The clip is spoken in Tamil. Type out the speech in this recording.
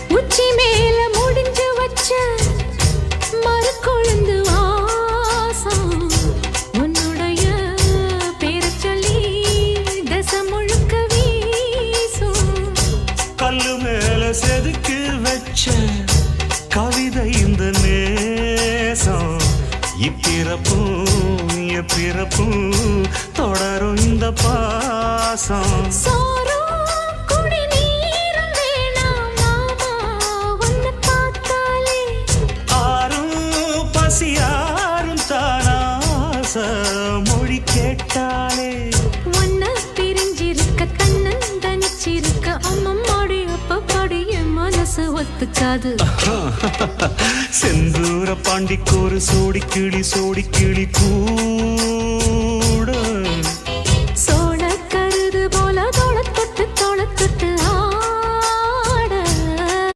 உச்சி மேல முடிஞ்சு வச்ச மறு கொழுந்து வாசம் உன்னுடைய பேரை சொல்லி தசை முழுக்க வீசும். கல்லு மேல செதுக்கு வச்ச கவிதை இந்த நேசம் இப்பிறப்பும் எப்பிறப்பும் தொடரும் இந்த பாசம். யாரும் தானாச மொழி கேட்டாலே ஒன்ன பிரிஞ்சிருக்க கண்ணன் தனிச்சிருக்க அம்மம்மாடி அப்ப படிய மனசு ஒத்துக்காது. செந்தூர பாண்டிக்கு ஒரு சோடி கிளி கூ